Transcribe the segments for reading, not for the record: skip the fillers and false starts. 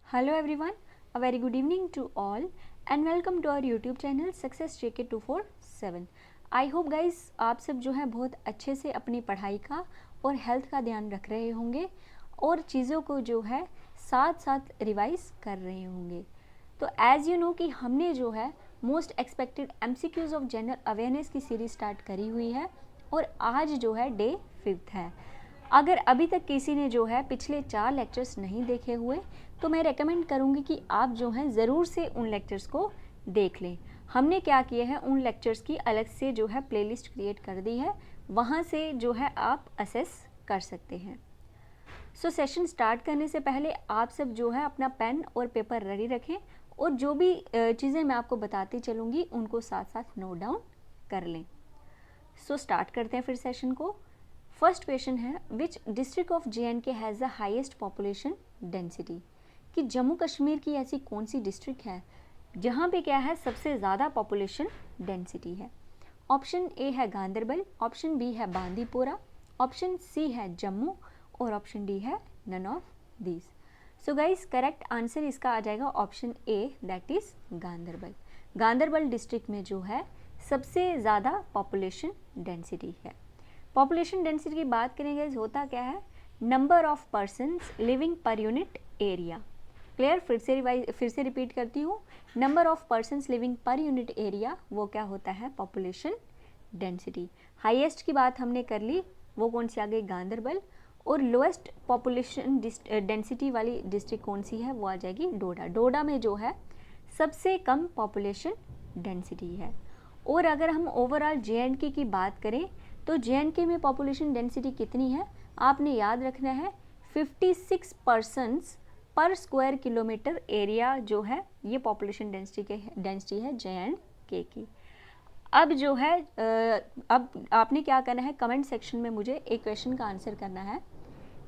Hello everyone, a very good evening to all and welcome to our YouTube channel Success JK247। I hope guys आप सब जो है बहुत अच्छे से अपनी पढ़ाई का और हेल्थ का ध्यान रख रहे होंगे और चीज़ों को जो है साथ साथ रिवाइज कर रहे होंगे। तो एज़ यू नो कि हमने जो है most expected MCQs of general awareness की सीरीज स्टार्ट करी हुई है और आज जो है डे 5 है। अगर अभी तक किसी ने जो है पिछले 4 लेक्चर्स नहीं देखे हुए तो मैं रेकमेंड करूँगी कि आप जो हैं ज़रूर से उन लेक्चर्स को देख लें। हमने क्या किया है, उन लेक्चर्स की अलग से जो है प्लेलिस्ट क्रिएट कर दी है, वहाँ से जो है आप असेस कर सकते हैं। सो सेशन स्टार्ट करने से पहले आप सब जो है अपना पेन और पेपर रेडी रखें और जो भी चीज़ें मैं आपको बताती चलूँगी उनको साथ साथ नोट डाउन कर लें। सो स्टार्ट करते हैं फिर सेशन को। फर्स्ट क्वेश्चन है, which district of JNK has the highest population density? कि जम्मू कश्मीर की ऐसी कौन सी डिस्ट्रिक्ट है जहाँ पे क्या है सबसे ज़्यादा पॉपुलेशन डेंसिटी है? ऑप्शन ए है गांधरबल, ऑप्शन बी है बांदीपोरा, ऑप्शन सी है जम्मू और ऑप्शन डी है none of these. So guys correct answer इसका आ जाएगा option A, that is Ganderbal. Ganderbal district में जो है सबसे ज़्यादा पॉपुलेशन डेंसिटी है। पॉपुलेशन डेंसिटी की बात करेंगे, होता क्या है, number of persons living per unit area. Clear? फिर से रिपीट करती हूँ, number of persons living per unit area वो क्या होता है, पॉपुलेशन डेंसिटी। हाईएस्ट की बात हमने कर ली, वो कौन सी आ गई, गांधरबल। और लोएस्ट पॉपुलेशन डेंसिटी वाली डिस्ट्रिक्ट कौन सी है, वो आ जाएगी डोडा। डोडा में जो है सबसे कम पॉपुलेशन डेंसिटी है। और अगर हम ओवरऑल JNK की बात करें तो JNK में पॉपुलेशन डेंसिटी कितनी है, आपने याद रखना है 56 पर्सन्स पर स्क्वायर किलोमीटर एरिया जो है ये पॉपुलेशन डेंसिटी है JNK की। अब जो है अब आपने क्या करना है, कमेंट सेक्शन में मुझे एक क्वेश्चन का आंसर करना है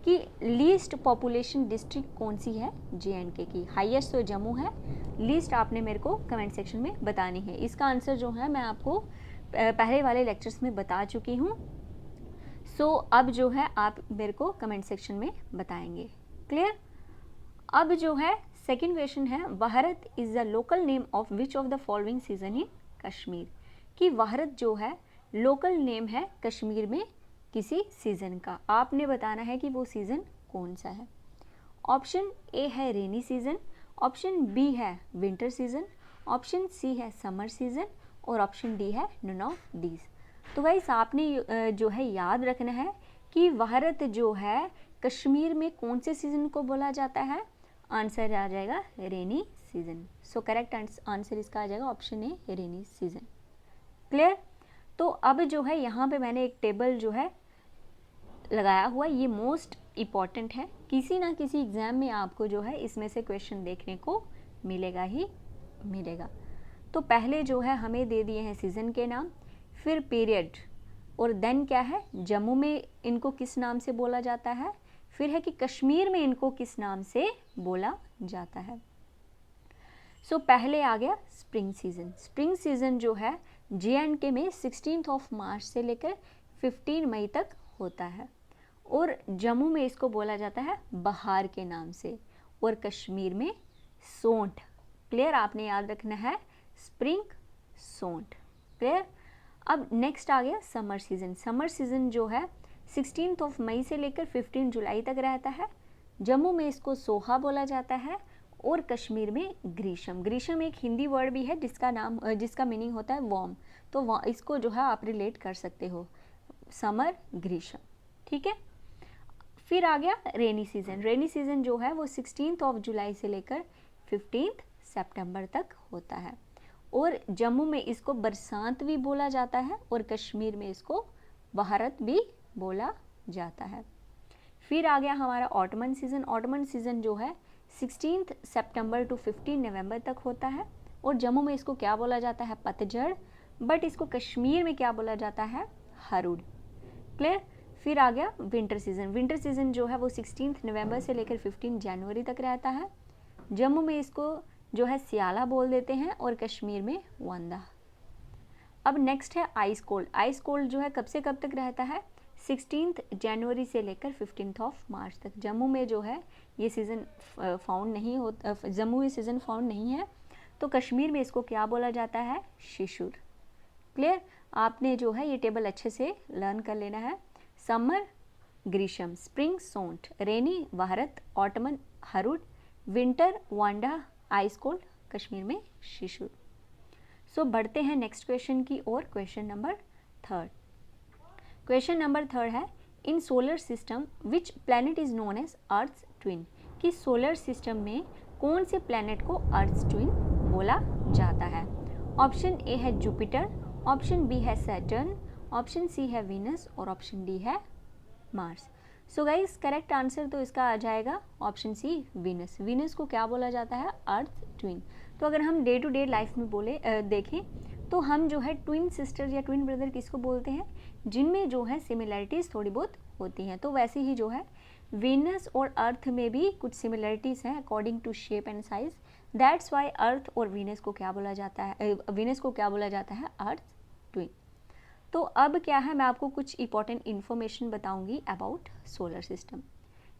कि लीस्ट पॉपुलेशन डिस्ट्रिक्ट कौन सी है JNK की। हाईएस्ट तो जम्मू है, लीस्ट आपने मेरे को कमेंट सेक्शन में बतानी है। इसका आंसर जो है मैं आपको पहले वाले लेक्चर्स में बता चुकी हूँ। सो अब जो है आप मेरे को कमेंट सेक्शन में बताएंगे। क्लियर? अब जो है सेकंड क्वेश्चन है, वहरत is the local name of which of the following season in Kashmir? कि वहरत जो है लोकल नेम है कश्मीर में किसी सीज़न का। आपने बताना है कि वो सीज़न कौन सा है। ऑप्शन ए है रेनी सीज़न, ऑप्शन बी है विंटर सीज़न, ऑप्शन सी है समर सीज़न और ऑप्शन डी है नन ऑफ दीज। तो गाइस आपने जो है याद रखना है कि वहरत जो है कश्मीर में कौन से सीज़न को बोला जाता है। आंसर आ जाएगा rainy season. So correct answer इसका आ जाएगा ऑप्शन ए, रेनी सीज़न। क्लियर? तो अब जो है यहाँ पे मैंने एक टेबल जो है लगाया हुआ, ये मोस्ट इम्पॉर्टेंट है, किसी ना किसी एग्ज़ाम में आपको जो है इसमें से क्वेश्चन देखने को मिलेगा ही मिलेगा। तो पहले जो है हमें दे दिए हैं सीज़न के नाम, फिर पीरियड, और देन क्या है, जम्मू में इनको किस नाम से बोला जाता है, फिर है कि कश्मीर में इनको किस नाम से बोला जाता है। सो पहले आ गया स्प्रिंग सीज़न। स्प्रिंग सीज़न जो है JNK में 16 मार्च से लेकर 15 मई तक होता है और जम्मू में इसको बोला जाता है बहार के नाम से और कश्मीर में सोंठ। क्लियर? आपने याद रखना है स्प्रिंग, सोंठ। क्लियर? अब नेक्स्ट आ गया समर सीज़न। समर सीज़न जो है 16 मई से लेकर 15 जुलाई तक रहता है। जम्मू में इसको सोहा बोला जाता है और कश्मीर में ग्रीष्म। ग्रीष्म एक हिंदी वर्ड भी है जिसका मीनिंग होता है वार्म, तो इसको जो है आप रिलेट कर सकते हो, समर ग्रीष्म। ठीक है? फिर आ गया रेनी सीज़न। रेनी सीज़न जो है वो 16 जुलाई से लेकर 15 सितंबर तक होता है और जम्मू में इसको बरसात भी बोला जाता है और कश्मीर में इसको वहरत भी बोला जाता है। फिर आ गया हमारा ऑटमन सीज़न। ऑटमन सीज़न जो है 16 सितंबर टू 15 नवंबर तक होता है और जम्मू में इसको क्या बोला जाता है, पतझड़, बट इसको कश्मीर में क्या बोला जाता है, हरुड़। क्लियर? फिर आ गया विंटर सीज़न। विंटर सीज़न जो है वो 16 नवंबर से लेकर 15 जनवरी तक रहता है। जम्मू में इसको जो है सियाला बोल देते हैं और कश्मीर में वंदा। अब नेक्स्ट है आइस कोल्ड। आइस कोल्ड जो है कब से कब तक रहता है, 16 जनवरी से लेकर 15 मार्च तक। जम्मू में जो है ये सीज़न फाउंड नहीं होता, जम्मू ये सीज़न फाउंड नहीं है, तो कश्मीर में इसको क्या बोला जाता है, शिशुर। क्लियर, आपने जो है ये टेबल अच्छे से लर्न कर लेना है। समर ग्रीष्म, स्प्रिंग सोंठ, रेनी वाहरत, ऑटमन हरुड, विंटर वांडा, आइस कोल्ड, कश्मीर में शिशुर। सो बढ़ते हैं नेक्स्ट क्वेश्चन की ओर। Question number 3। क्वेश्चन नंबर 3 है, in solar system which planet is known as Earth twin, कि सोलर सिस्टम में कौन से प्लैनेट को अर्थ ट्विन बोला जाता है। ऑप्शन ए है जुपिटर, ऑप्शन बी है सैटर्न, ऑप्शन सी है वीनस और ऑप्शन डी है मार्स। सो गाइस करेक्ट आंसर तो इसका आ जाएगा ऑप्शन सी वीनस। वीनस को क्या बोला जाता है, अर्थ ट्विन। तो अगर हम डे टू डे लाइफ में देखें तो हम जो है ट्विन सिस्टर या ट्विन ब्रदर किसको बोलते हैं, जिनमें जो है सिमिलरिटीज़ थोड़ी बहुत होती हैं। तो वैसे ही जो है वीनस और अर्थ में भी कुछ सिमिलरिटीज़ हैं according to shape and size. That's why Earth और वीनस को क्या बोला जाता है, वीनस को क्या बोला जाता है, अर्थ ट्विन। तो अब क्या है, मैं आपको कुछ इंपॉर्टेंट इन्फॉर्मेशन बताऊंगी अबाउट सोलर सिस्टम।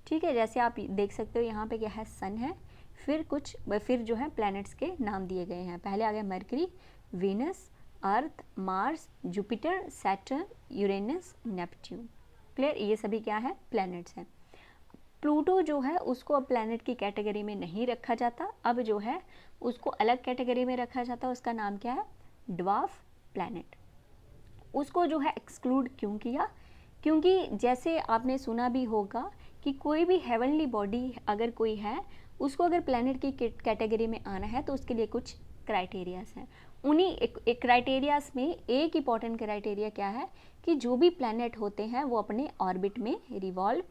ठीक है, जैसे आप देख सकते हो यहाँ पे क्या है, सन है, फिर जो है प्लैनेट्स के नाम दिए गए हैं। पहले आ गया Mercury, Venus, Earth, Mars, Jupiter, Saturn, Uranus, Neptune. Clear, ये सभी क्या है, प्लैनेट्स हैं। प्लूटो जो है उसको अब प्लैनेट की कैटेगरी में नहीं रखा जाता, अब जो है उसको अलग कैटेगरी में रखा जाता है। उसका नाम क्या है, ड्वार्फ प्लैनेट। उसको जो है एक्सक्लूड क्यों किया, क्योंकि जैसे आपने सुना भी होगा कि कोई भी हेवनली बॉडी अगर कोई है, उसको अगर प्लैनेट की कैटेगरी में आना है तो उसके लिए कुछ क्राइटेरियाज हैं। उन्हीं एक क्राइटेरियाज में एक इंपॉर्टेंट क्राइटेरिया क्या है कि जो भी प्लैनेट होते हैं वो अपने ऑर्बिट में रिवॉल्व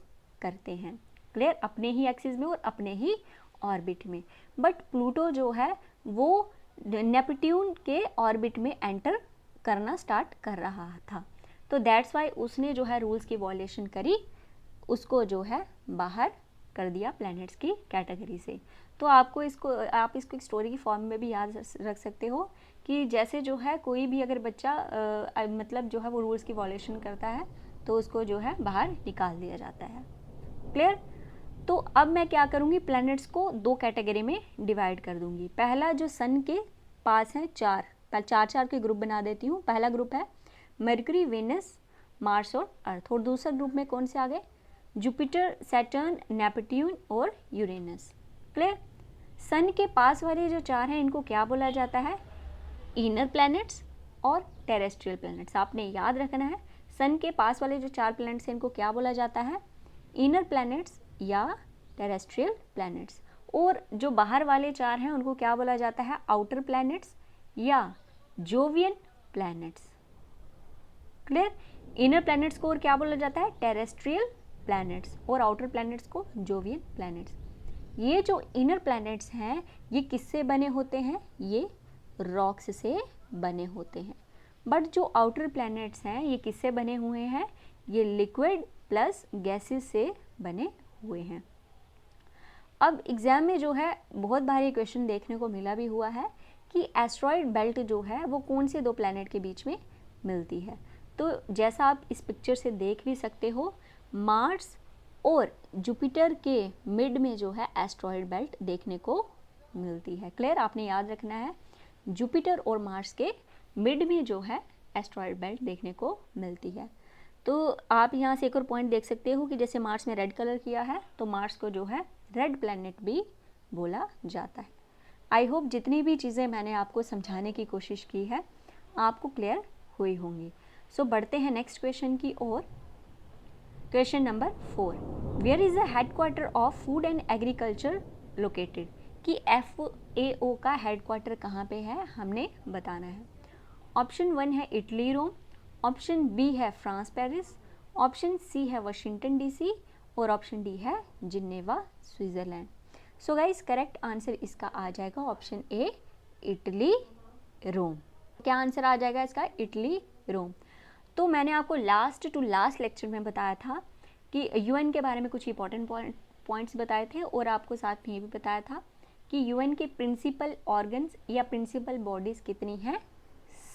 करते हैं। क्लियर, अपने ही एक्सिस में और अपने ही ऑर्बिट में। बट प्लूटो जो है वो नेपट्यून के ऑर्बिट में एंटर करना स्टार्ट कर रहा था, तो दैट्स वाई उसने जो है रूल्स की वॉयलेशन करी, उसको जो है बाहर कर दिया प्लैनेट्स की कैटेगरी से। तो आप इसको एक स्टोरी की फॉर्म में भी याद रख सकते हो कि जैसे जो है कोई भी अगर बच्चा मतलब जो है वो रूल्स की वॉयलेशन करता है तो उसको जो है बाहर निकाल दिया जाता है। क्लियर, तो अब मैं क्या करूँगी, प्लैनेट्स को दो कैटेगरी में डिवाइड कर दूँगी। पहला जो सन के पास हैं चार के ग्रुप बना देती हूँ। पहला ग्रुप है मरकरी, वेनस, मार्स और अर्थ, और दूसरा ग्रुप में कौन से आ गए, जुपिटर, सैटर्न, नेपट्यून और यूरेनस। क्लियर, सन के पास वाले जो चार हैं इनको क्या बोला जाता है, इनर प्लैनेट्स और टेरेस्ट्रियल प्लैनेट्स। आपने याद रखना है, सन के पास वाले जो चार प्लैनेट्स हैं इनको क्या बोला जाता है, इनर प्लैनेट्स या टेरेस्ट्रियल प्लैनेट्स। और जो बाहर वाले चार हैं उनको क्या बोला जाता है, आउटर प्लैनेट्स या Jovian planets. Clear, inner planets को और क्या बोला जाता है, टेरेस्ट्रियल प्लैनेट्स, और आउटर प्लैनेट्स को जोवियन प्लैनेट्स। ये जो इनर प्लैनेट्स हैं ये किससे बने होते हैं, ये रॉक्स से बने होते हैं। बट जो आउटर प्लैनेट्स हैं ये किससे बने हुए हैं, ये लिक्विड प्लस गैसेस से बने हुए हैं। अब एग्जाम में जो है बहुत भारी क्वेश्चन देखने को मिला भी हुआ है कि एस्ट्रॉयड बेल्ट जो है वो कौन से दो प्लैनेट के बीच में मिलती है। तो जैसा आप इस पिक्चर से देख भी सकते हो, मार्स और जुपिटर के मिड में जो है एस्ट्रॉयड बेल्ट देखने को मिलती है। क्लियर, आपने याद रखना है, जुपिटर और मार्स के मिड में जो है एस्ट्रॉयड बेल्ट देखने को मिलती है। तो आप यहाँ से एक और पॉइंट देख सकते हो कि जैसे मार्स में रेड कलर किया है तो मार्स को जो है रेड प्लैनेट भी बोला जाता है। आई होप जितनी भी चीज़ें मैंने आपको समझाने की कोशिश की है आपको क्लियर हुई होंगी। सो बढ़ते हैं नेक्स्ट क्वेश्चन की ओर। Question number 4, where is the headquarter of food and agriculture located, कि FAO का हेडक्वार्टर कहाँ पे है हमने बताना है। ऑप्शन 1 है इटली रोम, ऑप्शन बी है फ्रांस पेरिस, ऑप्शन सी है वाशिंगटन DC और ऑप्शन डी है Geneva Switzerland. So guys correct answer इसका आ जाएगा ऑप्शन ए, इटली रोम। क्या आंसर आ जाएगा इसका, इटली रोम। तो मैंने आपको लास्ट टू लास्ट लेक्चर में बताया था कि UN के बारे में कुछ इंपॉर्टेंट पॉइंट्स बताए थे, और आपको साथ में ये भी बताया था कि UN के प्रिंसिपल ऑर्गन्स या प्रिंसिपल बॉडीज़ कितनी हैं,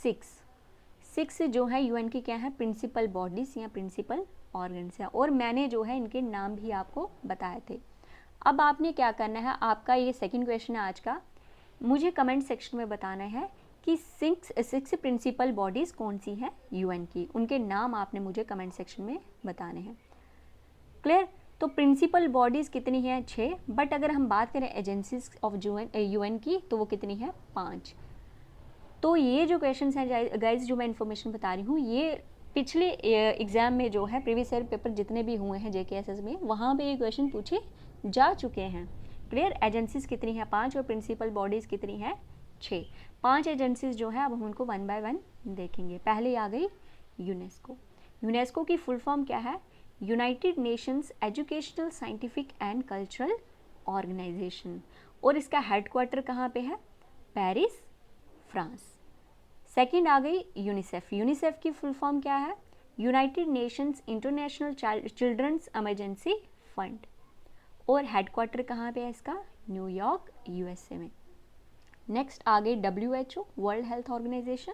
6 जो है UN की क्या है, प्रिंसिपल बॉडीज़ या प्रिंसिपल ऑर्गन्स हैं, और मैंने जो है इनके नाम भी आपको बताए थे। अब आपने क्या करना है, आपका ये सेकंड क्वेश्चन है आज का, मुझे कमेंट सेक्शन में बताना है कि सिक्स प्रिंसिपल बॉडीज़ कौन सी हैं यूएन की, उनके नाम आपने मुझे कमेंट सेक्शन में बताने हैं। क्लियर? तो प्रिंसिपल बॉडीज़ कितनी हैं? 6, बट अगर हम बात करें एजेंसीज ऑफ यूएन की तो वो कितनी है? 5। तो ये जो क्वेश्चन हैं गाइज, जो मैं इन्फॉर्मेशन बता रही हूँ, ये पिछले एग्ज़ाम में जो है प्रीवियस ईयर पेपर जितने भी हुए हैं जेकेएसएस में, वहाँ पे ये क्वेश्चन पूछे जा चुके हैं। क्लियर? एजेंसीज कितनी हैं? 5, और प्रिंसिपल बॉडीज़ कितनी हैं? 6। 5 एजेंसीज जो है अब हम उनको 1 बाय 1 देखेंगे। पहले आ गई यूनेस्को। यूनेस्को की फुल फॉर्म क्या है? United Nations Educational, Scientific and Cultural Organization, और इसका हेडक्वार्टर कहाँ पे है? Paris, France. सेकंड आ गई यूनिसेफ। यूनिसेफ की फुल फॉर्म क्या है? United Nations International children's emergency fund, और हेडक्वार्टर कहाँ पे है इसका? न्यूयॉर्क, यूएसए में। नेक्स्ट आ गई WHO, वर्ल्ड हेल्थ ऑर्गेनाइजेशन,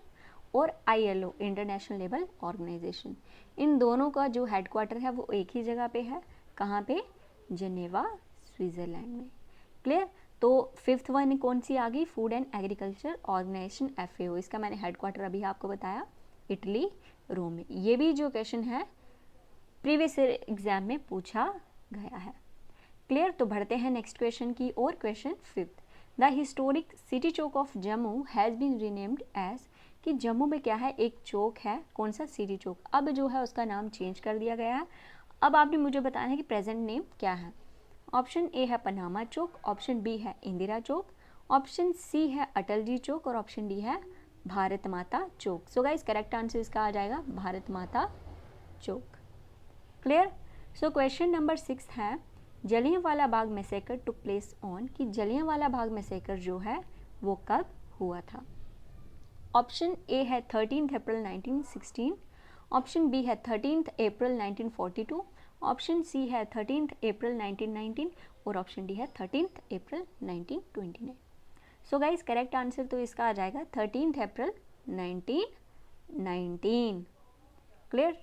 और ILO, इंटरनेशनल लेबर ऑर्गेनाइजेशन। इन दोनों का जो हेडक्वार्टर है वो एक ही जगह पे है। कहाँ पे? जेनेवा, स्विट्ज़रलैंड में। क्लियर? तो फिफ्थ वन कौन सी आ गई? Food and Agriculture Organization, FAO। इसका मैंने हेडक्वार्टर अभी आपको बताया, इटली, रोम में। ये भी जो क्वेश्चन है प्रीवियस एग्जाम में पूछा गया है। क्लियर? तो बढ़ते हैं नेक्स्ट क्वेश्चन की और। Question fifth, the historic city Chowk of Jammu has been renamed as, कि जम्मू में क्या है? एक चौक है, कौन सा? सिटी चौक। अब जो है उसका नाम चेंज कर दिया गया है। अब आपने मुझे बताना है कि प्रेजेंट नेम क्या है। ऑप्शन ए है पनामा चौक, ऑप्शन बी है इंदिरा चौक, ऑप्शन सी है अटल जी चौक, और ऑप्शन डी है भारत माता चौक। सो गाइस करेक्ट आंसर इसका आ जाएगा Bharat Mata Chowk. Clear? So question number 6 है, Jallianwala Bagh massacre took place on, कि जलियांवाला बाग मैसेकर जो है वो कब हुआ था। ऑप्शन ए है 13 अप्रैल 1916, ऑप्शन बी है 13 अप्रैल 1942, ऑप्शन सी है 13 अप्रैल 1919, और ऑप्शन डी है 13 अप्रैल 1929। सो गाइस करेक्ट आंसर तो इसका आ जाएगा 13 अप्रैल 1919। क्लियर?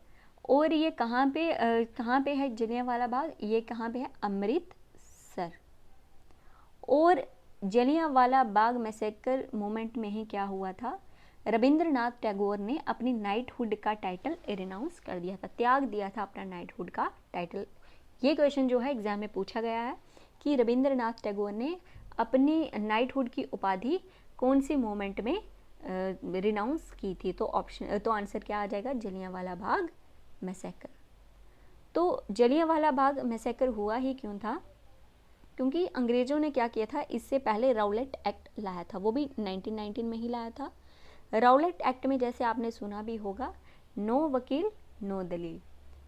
और ये कहाँ पे है जलियांवाला बाग? ये कहाँ पे है? अमृतसर। और जलियांवाला बाग मैसेकर मोमेंट में ही क्या हुआ था? रविंद्रनाथ टैगोर ने अपनी नाइटहुड का टाइटल रिनाउंस कर दिया था, त्याग दिया था अपना नाइटहुड का टाइटल। ये क्वेश्चन जो है एग्जाम में पूछा गया है कि रविंद्रनाथ टैगोर ने अपनी नाइटहुड की उपाधि कौन सी मोमेंट में रिनाउंस की थी। तो आंसर क्या आ जाएगा? जलियांवाला बाग मैसेकर। तो जलियांवाला बाग मैसेकर हुआ ही क्यों था? क्योंकि अंग्रेज़ों ने क्या किया था, इससे पहले राउलेट एक्ट लाया था, वो भी 1919 में ही लाया था। राउलेट एक्ट में जैसे आपने सुना भी होगा, नो वकील नो दलील।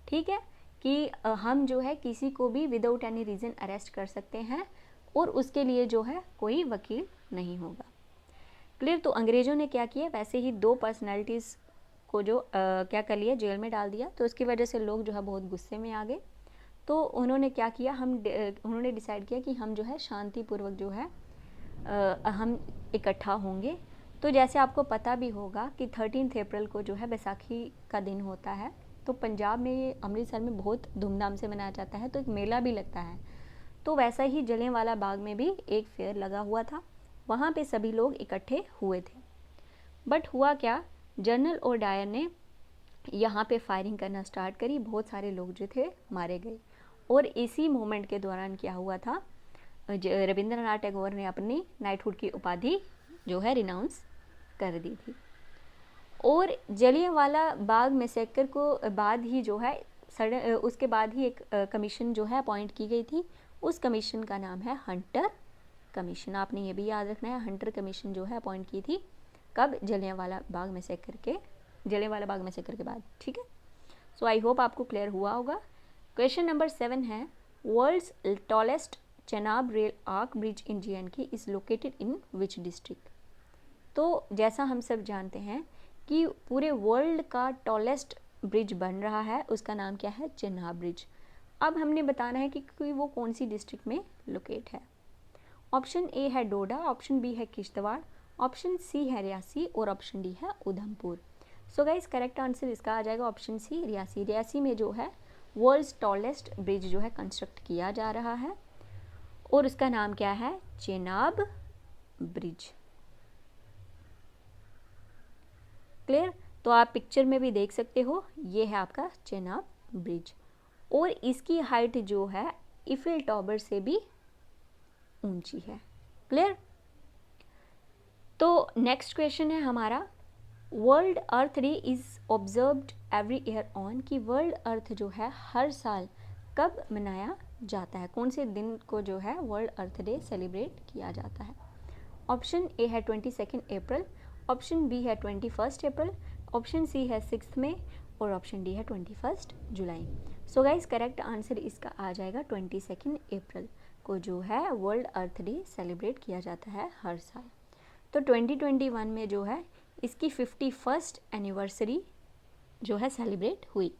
ठीक है, कि हम जो है किसी को भी विदाउट एनी रीज़न अरेस्ट कर सकते हैं, और उसके लिए जो है कोई वकील नहीं होगा। क्लियर? तो अंग्रेज़ों ने क्या किया, वैसे ही 2 पर्सनैलिटीज़ को जो क्या कर लिया, जेल में डाल दिया। तो इसकी वजह से लोग जो है बहुत गुस्से में आ गए। तो उन्होंने क्या किया, उन्होंने डिसाइड किया कि हम जो है शांतिपूर्वक जो है हम इकट्ठा होंगे। तो जैसे आपको पता भी होगा कि 13 अप्रैल को जो है बैसाखी का दिन होता है। तो पंजाब में ये अमृतसर में बहुत धूमधाम से मनाया जाता है, तो एक मेला भी लगता है। तो वैसा ही जलियांवाला बाग में भी एक फेयर लगा हुआ था, वहाँ पे सभी लोग इकट्ठे हुए थे। बट हुआ क्या, जनरल ओ डायर ने यहाँ पे फायरिंग करना स्टार्ट करी, बहुत सारे लोग जो थे मारे गए। और इसी मोमेंट के दौरान क्या हुआ था, रविंद्रनाथ टैगोर ने अपनी नाइटहुड की उपाधि जो है रिनाउंस कर दी थी। और जलियांवाला बाग मैसेकर को बाद ही जो है उसके बाद ही एक कमीशन जो है अपॉइंट की गई थी। उस कमीशन का नाम है हंटर कमीशन। आपने ये भी याद रखना है, हंटर कमीशन जो है अपॉइंट की थी कब? जलियांवाला बाग मैसेकर के बाद। ठीक है, सो आई होप आपको क्लियर हुआ होगा। क्वेश्चन नंबर 7 है, world's tallest Chenab rail arch bridge in JNK is located in which district. तो जैसा हम सब जानते हैं कि पूरे वर्ल्ड का टॉलेस्ट ब्रिज बन रहा है, उसका नाम क्या है? चेनाब ब्रिज। अब हमने बताना है कि वो कौन सी डिस्ट्रिक्ट में लोकेट है। ऑप्शन ए है डोडा, ऑप्शन बी है किश्तवाड़, ऑप्शन सी है रियासी, और ऑप्शन डी है उधमपुर। सो गाइस करेक्ट आंसर इसका आ जाएगा ऑप्शन सी, रियासी। रियासी में जो है वर्ल्ड्स टॉलेस्ट ब्रिज जो है कंस्ट्रक्ट किया जा रहा है और उसका नाम क्या है? चेनाब ब्रिज। क्लियर? तो आप पिक्चर में भी देख सकते हो, ये है आपका चेनाब ब्रिज और इसकी हाइट जो है इफिल टावर से भी ऊंची है। क्लियर? तो नेक्स्ट क्वेश्चन है हमारा, world earth day is observed every year on, कि वर्ल्ड अर्थ जो है हर साल कब मनाया जाता है? कौन से दिन को जो है वर्ल्ड अर्थ डे सेलिब्रेट किया जाता है? ऑप्शन ए है 22 अप्रैल, ऑप्शन बी है 21 अप्रैल, ऑप्शन सी है 6 मई और ऑप्शन डी है 21 जुलाई। सो गाइज करेक्ट आंसर इसका आ जाएगा 22 अप्रैल को जो है वर्ल्ड अर्थ डे सेलिब्रेट किया जाता है हर साल। तो 2021 में जो है इसकी 51st एनिवर्सरी जो है सेलिब्रेट हुई।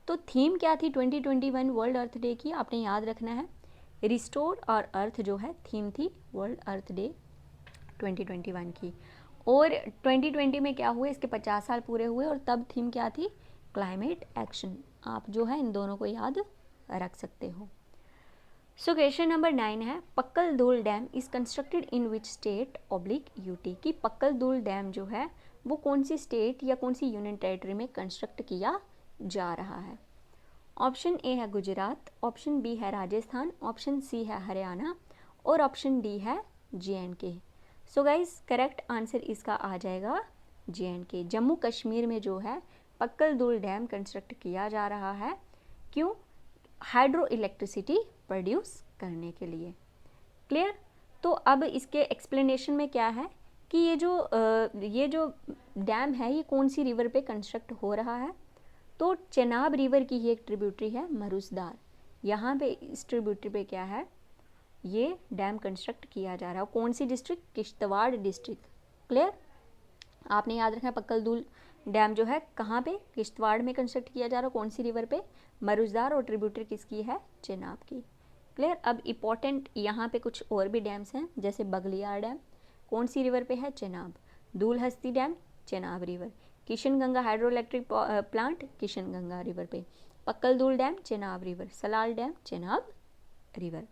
तो थीम क्या थी 2021 वर्ल्ड अर्थ डे की? आपने याद रखना है, रिस्टोर और अर्थ जो है थीम थी वर्ल्ड अर्थ डे 2021 की। और 2020 में क्या हुए, इसके 50 साल पूरे हुए और तब थीम क्या थी? Climate action. आप जो है इन दोनों को याद रख सकते हो। सो क्वेश्चन नंबर 9 है, पक्कल Dul dam is constructed in which state oblique UT, कि पक्कल दुल डैम जो है वो कौन सी स्टेट या कौन सी यूनियन टेरिटरी में कंस्ट्रक्ट किया जा रहा है? ऑप्शन ए है गुजरात, ऑप्शन बी है राजस्थान, ऑप्शन सी है हरियाणा और ऑप्शन डी है JNK। So guys correct answer इसका आ जाएगा JNK। जम्मू कश्मीर में जो है पक्कल दुल डैम कंस्ट्रक्ट किया जा रहा है। क्यों? हाइड्रो इलेक्ट्रिसिटी प्रोड्यूस करने के लिए। क्लियर? तो अब इसके एक्सप्लेनेशन में क्या है कि ये जो डैम है ये कौन सी रिवर पे कंस्ट्रक्ट हो रहा है? तो चेनाब रिवर की ही एक ट्रिब्यूटरी है मरुसदार, यहाँ पे इस ट्रिब्यूटरी पे क्या है, ये डैम कंस्ट्रक्ट किया जा रहा है। कौन सी डिस्ट्रिक्ट? किश्तवाड़ डिस्ट्रिक्ट। क्लियर? आपने याद रखना है पक्कल दुल डैम जो है कहाँ पे? किश्तवाड़ में कंस्ट्रक्ट किया जा रहा है। कौन सी रिवर पे? मरुसदार, और ट्रिब्यूटरी किसकी है? चेनाब की। क्लियर? अब इम्पॉर्टेंट यहाँ पे कुछ और भी डैम्स हैं, जैसे बगलियार डैम कौन सी रिवर पे है? Chenab. Dulhasti dam Chenab river. Kishan Ganga hydro electric plant Kishan Ganga river पे। Pakal Dul dam Chenab river. Salal dam Chenab river.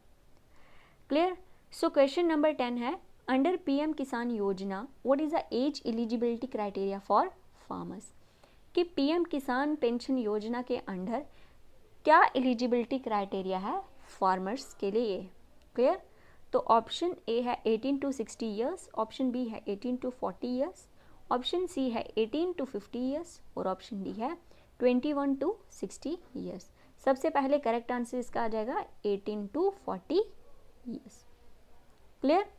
Clear? So question number 10 है, under PM Kisan Yojana what is the age eligibility criteria for farmers, कि PM किसान पेंशन योजना के अंडर क्या एलिजिबिलिटी क्राइटेरिया है farmers के लिए? क्लियर? तो option A है 18 to 60 ईयर्स, ऑप्शन बी है 18 to 40 ईयर्स, ऑप्शन सी है 18 to 50 ईयर्स और ऑप्शन डी है 21 to 60 ईयर्स। सबसे पहले करेक्ट आंसर इसका आ जाएगा 18 to 40 ईयर्स। क्लियर?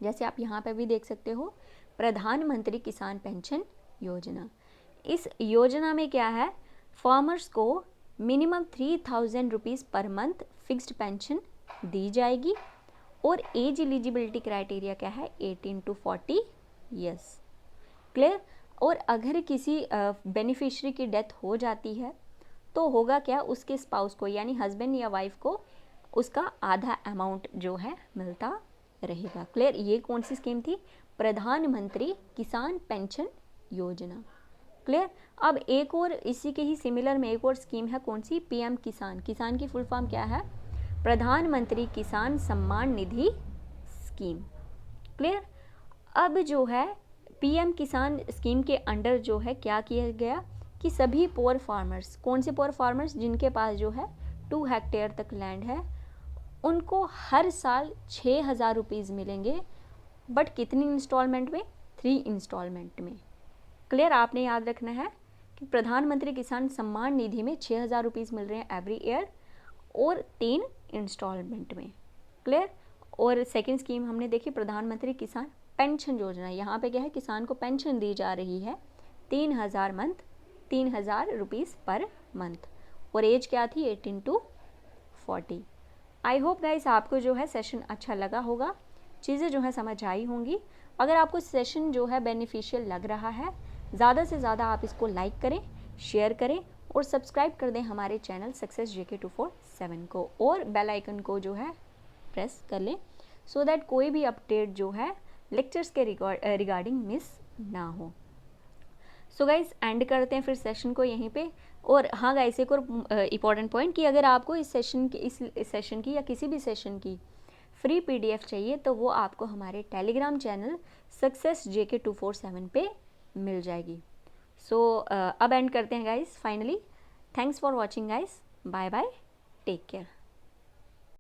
जैसे आप यहाँ पे भी देख सकते हो, प्रधानमंत्री किसान पेंशन योजना। इस योजना में क्या है, फार्मर्स को minimum 3000 rupees per month fixed pension दी जाएगी और एज एलिजिबिलिटी क्राइटेरिया क्या है? 18 to 40 ईयर्स। क्लियर? और अगर किसी बेनिफिशियरी की डेथ हो जाती है तो होगा क्या, उसके स्पाउस को यानी हस्बैंड या वाइफ को उसका आधा अमाउंट जो है मिलता रहेगा। क्लियर? ये कौन सी स्कीम थी? प्रधानमंत्री किसान पेंशन योजना। क्लियर? अब एक और इसी के ही सिमिलर में एक और स्कीम है, कौन सी? PM किसान। किसान की फुल फॉर्म क्या है? प्रधानमंत्री किसान सम्मान निधि स्कीम। क्लियर? अब जो है PM किसान स्कीम के अंडर जो है क्या किया गया कि सभी पुअर फार्मर्स, कौन से पुअर फार्मर्स? जिनके पास जो है 2 हेक्टेयर तक लैंड है, उनको हर साल 6000 रुपीज़ मिलेंगे, बट कितनी इंस्टॉलमेंट में? 3 इंस्टॉलमेंट में। क्लियर? आपने याद रखना है कि प्रधानमंत्री किसान सम्मान निधि में 6000 रुपीज़ मिल रहे हैं एवरी ईयर और 3 इंस्टॉलमेंट में। क्लियर? और सेकेंड स्कीम हमने देखी प्रधानमंत्री किसान पेंशन योजना। यहाँ पे क्या है, किसान को पेंशन दी जा रही है 3000 रुपीज़ पर मंथ और एज क्या थी? 18 to 40। आई होप गाइस आपको जो है सेशन अच्छा लगा होगा, चीज़ें जो है समझ आई होंगी। अगर आपको सेशन जो है बेनिफिशियल लग रहा है, ज़्यादा से ज़्यादा आप इसको लाइक करें, शेयर करें और सब्सक्राइब कर दें हमारे चैनल सक्सेस JK247 को और बेल आइकन को जो है प्रेस कर लें सो दैट कोई भी अपडेट जो है लेक्चर्स के रिगार्डिंग मिस ना हो। सो गाइस एंड करते हैं फिर सेशन को यहीं पे। और हाँ गाइस, एक और इम्पॉर्टेंट पॉइंट कि अगर आपको इस सेशन की या किसी भी सेशन की फ्री पीडीएफ चाहिए तो वो आपको हमारे टेलीग्राम चैनल सक्सेस JK 247 पे मिल जाएगी। सो अब एंड करते हैं guys finally. Thanks for watching guys, bye bye, take care.